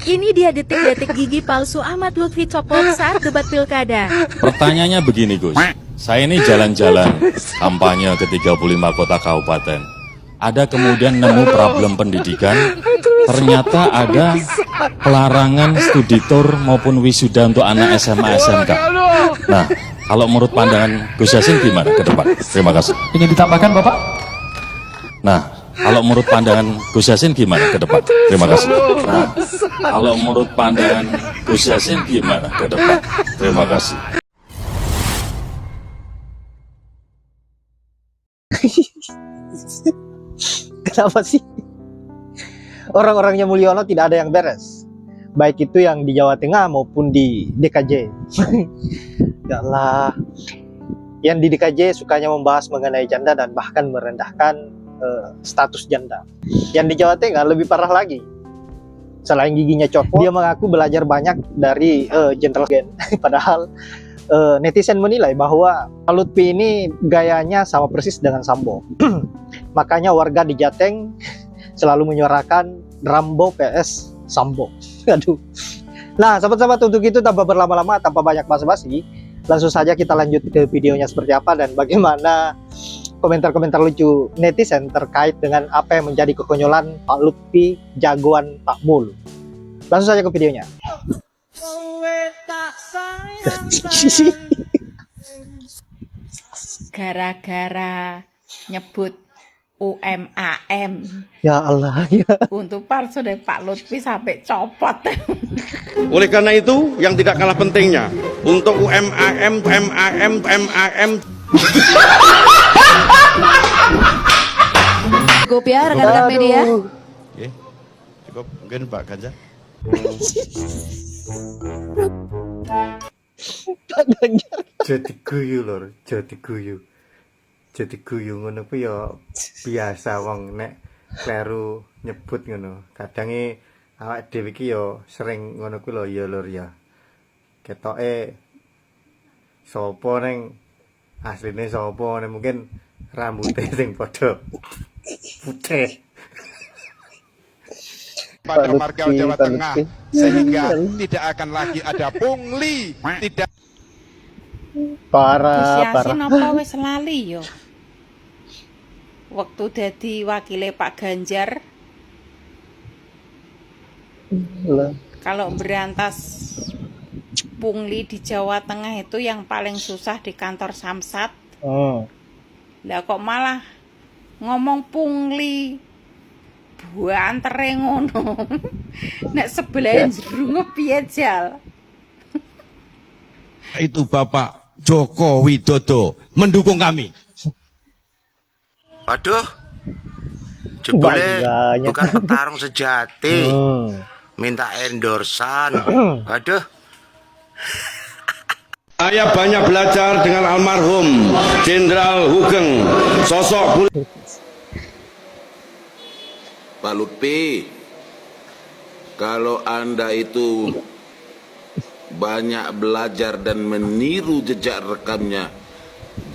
Ini dia detik-detik gigi palsu Ahmad Lutfi Coplok saat debat pilkada. Pertanyaannya begini Gus, saya ini jalan-jalan kampanye ke 35 kota kabupaten. Ada kemudian nemu problem pendidikan, ternyata ada pelarangan studi tour maupun wisuda untuk anak SMA SMK. Nah, kalau menurut pandangan Gus Yassin gimana ke depan? Terima kasih. Ingin ditambahkan Bapak? Nah, kalau menurut pandangan Gus Yassin gimana ke depan? Terima kasih. Nah, kalau menurut pandangan Gus Yassin gimana ke depan? Terima kasih. Kenapa sih orang-orangnya Mulyono tidak ada yang beres, baik itu yang di Jawa Tengah maupun di DKJ. Ya Allah, yang di DKJ sukanya membahas mengenai janda dan bahkan merendahkan status janda. Yang di Jawa Tengah lebih parah lagi, selain giginya copot, dia mengaku belajar banyak dari Jenderal Gen. Padahal netizen menilai bahwa Pak Lutfi ini gayanya sama persis dengan Sambo. Makanya warga di Jateng selalu menyuarakan Rambo PS Sambo. Aduh. Nah, sahabat-sahabat, untuk itu tanpa berlama-lama, tanpa banyak basa-basi, langsung saja kita lanjut ke videonya seperti apa dan bagaimana komentar-komentar lucu netizen terkait dengan apa yang menjadi kekonyolan Pak Lutfi jagoan Pak Mul. Langsung saja ke videonya. Gara-gara nyebut UMAM Ya Allah ya. untuk parsu dari Pak Lutfi sampai copot. Oleh karena itu, yang tidak kalah pentingnya untuk UMAM. Cukup ya rekan-rekan media. Oke, cukup mungkin Pak Ganjar. Jadi guyu lor, jadi guyu. Jadi guyu ngono ku ya biasa wong nek kleru nyebut ngono. Kadange awak dhewe iki ya sering ngono ku lho ya lur ya. Ketoke sapa ning asline sapa nek mungkin rambutnya sing padha putih. Pada marga Jawa Tengah sehingga tidak akan lagi ada pungli, tidak Parah. Apa wis lali yo. Waktu dadi wakile Pak Ganjar, kalau berantas pungli di Jawa Tengah itu yang paling susah di kantor Samsat. Lah kok malah ngomong pungli buantere ngono. Nek sebelah jero piye jal. itu Bapak Joko Widodo mendukung kami. Waduh, jebule Banyak. bukan petarung sejati, minta endorsan. Waduh. Saya banyak belajar dengan almarhum Jenderal Hugeng, sosok Pak Lutfi, kalau Anda itu banyak belajar dan meniru jejak rekamnya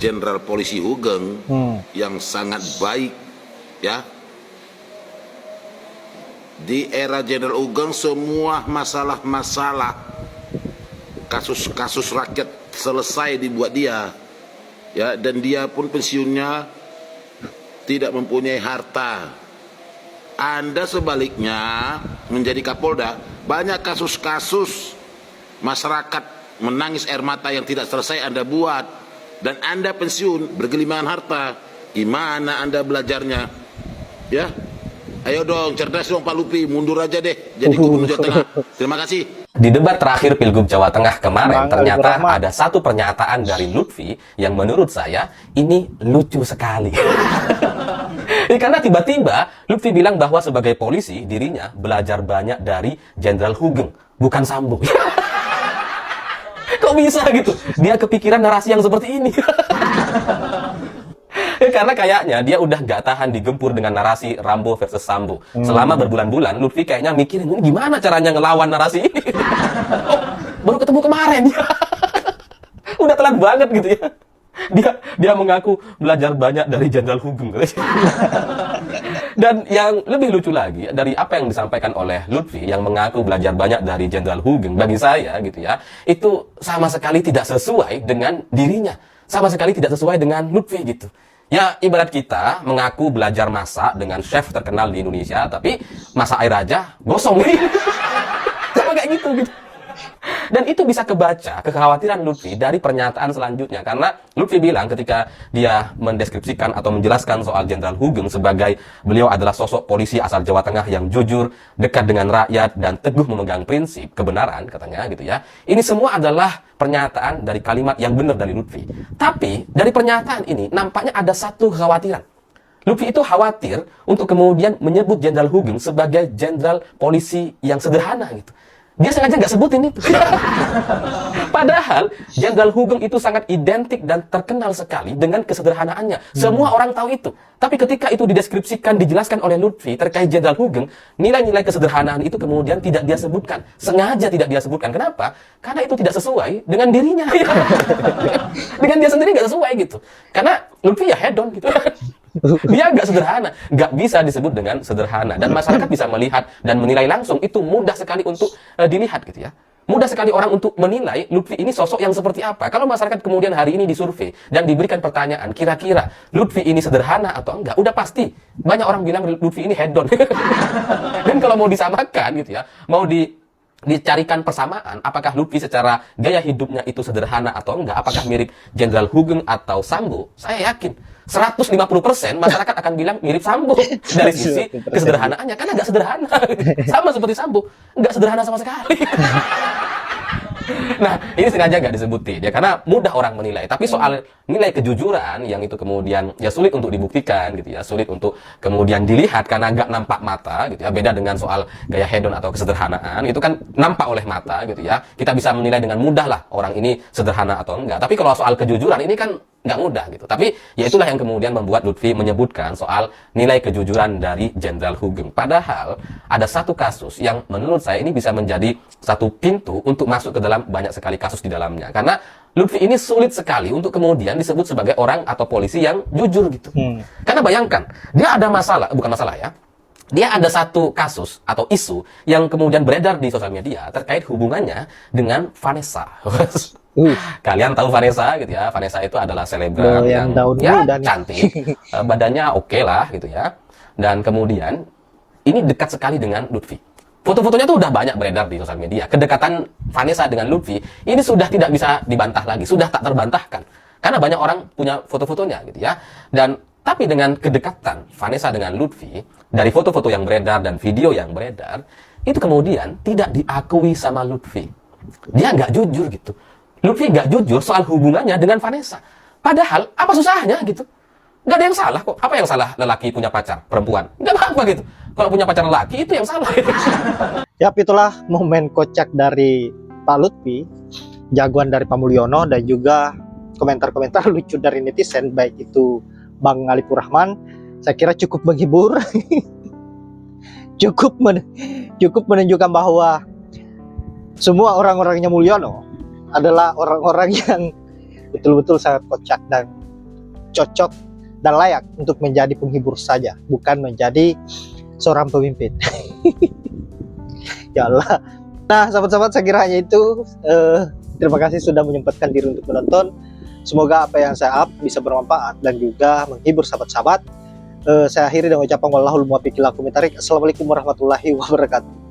Jenderal Polisi Hugeng yang sangat baik, ya. Di era Jenderal Hugeng semua masalah-masalah, kasus-kasus rakyat selesai dibuat dia, ya, dan dia pun pensiunnya tidak mempunyai harta. Anda sebaliknya menjadi Kapolda, banyak kasus-kasus masyarakat menangis air mata yang tidak selesai Anda buat, dan Anda pensiun bergelimangan harta. Gimana Anda belajarnya? Ya, ayo dong, cerdas dong Pak Lutfi, mundur aja deh jadi Gubernur Jawa Tengah. Terima kasih. Di debat terakhir Pilgub Jawa Tengah kemarin, ternyata ada satu pernyataan dari Lutfi yang menurut saya ini lucu sekali. Karena tiba-tiba Lutfi bilang bahwa sebagai polisi dirinya belajar banyak dari Jenderal Hugeng, bukan Sambo. Kok bisa gitu? Dia kepikiran narasi yang seperti ini. Karena kayaknya dia udah gak tahan digempur dengan narasi Rambo versus Sambo. Selama berbulan-bulan, Lutfi kayaknya mikirin gimana caranya ngelawan narasi ini. Oh, baru ketemu kemarin. Udah telat banget gitu ya. Dia mengaku belajar banyak dari Jenderal Hugeng. Dan yang lebih lucu lagi dari apa yang disampaikan oleh Lutfi yang mengaku belajar banyak dari Jenderal Hugeng, bagi saya gitu ya, itu sama sekali tidak sesuai dengan dirinya, sama sekali tidak sesuai dengan Lutfi gitu. Ya ibarat kita mengaku belajar masak dengan chef terkenal di Indonesia, tapi masak air aja gosong. Sama kayak gitu. Dan itu bisa kebaca kekhawatiran Lutfi dari pernyataan selanjutnya, karena Lutfi bilang ketika dia mendeskripsikan atau menjelaskan soal Jenderal Hugeng sebagai beliau adalah sosok polisi asal Jawa Tengah yang jujur, dekat dengan rakyat dan teguh memegang prinsip kebenaran, katanya gitu ya. Ini semua adalah pernyataan dari kalimat yang benar dari Lutfi. Tapi dari pernyataan ini nampaknya ada satu kekhawatiran. Lutfi itu khawatir untuk kemudian menyebut Jenderal Hugeng sebagai jenderal polisi yang sederhana gitu. Dia sengaja nggak sebutin itu. Padahal Jenderal Hugeng itu sangat identik dan terkenal sekali dengan kesederhanaannya. Semua orang tahu itu. Tapi ketika itu dideskripsikan, dijelaskan oleh Lutfi terkait Jenderal Hugeng, nilai-nilai kesederhanaan itu kemudian tidak dia sebutkan. Sengaja tidak dia sebutkan. Kenapa? Karena itu tidak sesuai dengan dirinya. Dengan dia sendiri nggak sesuai gitu. Karena Lutfi ya hedon gitu. Dia nggak sederhana, nggak bisa disebut dengan sederhana, dan masyarakat bisa melihat dan menilai langsung. Itu mudah sekali untuk dilihat gitu ya. Mudah sekali orang untuk menilai Lutfi ini sosok yang seperti apa. Kalau masyarakat kemudian hari ini disurvei dan diberikan pertanyaan, kira-kira Lutfi ini sederhana atau enggak, udah pasti banyak orang bilang Lutfi ini hedon. Dan kalau mau disamakan gitu ya, mau dicarikan persamaan, apakah Lutfi secara gaya hidupnya itu sederhana atau enggak, apakah mirip Jenderal Hugeng atau Sambo, saya yakin 150% masyarakat akan bilang mirip Sambo dari sisi kesederhanaannya, karena nggak sederhana, sama seperti Sambo, nggak sederhana sama sekali. Nah, ini sengaja nggak disebutin ya, karena mudah orang menilai. Tapi soal nilai kejujuran yang itu kemudian ya sulit untuk dibuktikan gitu ya, sulit untuk kemudian dilihat karena nggak nampak mata gitu ya. Beda dengan soal gaya hedon atau kesederhanaan, itu kan nampak oleh mata gitu ya. Kita bisa menilai dengan mudah lah orang ini sederhana atau enggak. Tapi kalau soal kejujuran ini kan nggak mudah gitu. Tapi ya itulah yang kemudian membuat Lutfi menyebutkan soal nilai kejujuran dari Jenderal Hugeng. Padahal ada satu kasus yang menurut saya ini bisa menjadi satu pintu untuk masuk ke dalam banyak sekali kasus di dalamnya. Karena Lutfi ini sulit sekali untuk kemudian disebut sebagai orang atau polisi yang jujur gitu. Karena bayangkan, dia ada masalah, bukan masalah ya. Dia ada satu kasus atau isu yang kemudian beredar di sosial media terkait hubungannya dengan Vanessa. Kalian tahu Vanessa gitu ya. Vanessa itu adalah selebgram yang ya, cantik, badannya oke lah gitu ya. Dan kemudian ini dekat sekali dengan Lutfi. Foto-fotonya tuh udah banyak beredar di sosial media. Kedekatan Vanessa dengan Lutfi ini sudah tidak bisa dibantah lagi, sudah tak terbantahkan. Karena banyak orang punya foto-fotonya gitu ya. Dan tapi dengan kedekatan Vanessa dengan Lutfi, dari foto-foto yang beredar dan video yang beredar, itu kemudian tidak diakui sama Lutfi. Dia nggak jujur gitu. Lutfi nggak jujur soal hubungannya dengan Vanessa. Padahal apa susahnya gitu? Nggak ada yang salah kok. Apa yang salah lelaki punya pacar perempuan? Nggak apa-apa gitu. Kalau punya pacar lelaki itu yang salah. Yap, itulah momen kocak dari Pak Lutfi, jagoan dari Pak Mulyono, dan juga komentar-komentar lucu dari netizen, baik itu Bang Alipur Rahman. Saya kira cukup menghibur. cukup menunjukkan bahwa semua orang-orangnya Mulyono adalah orang-orang yang betul-betul sangat kocak dan cocok dan layak untuk menjadi penghibur saja, bukan menjadi seorang pemimpin. Ya Allah. Nah, sahabat-sahabat, saya kira hanya itu. Terima kasih sudah menyempatkan diri untuk menonton. Semoga apa yang saya up bisa bermanfaat dan juga menghibur sahabat-sahabat. Saya akhiri dengan ucapan wallahul muwaffiq ila aqwamit thoriq. Assalamualaikum warahmatullahi wabarakatuh.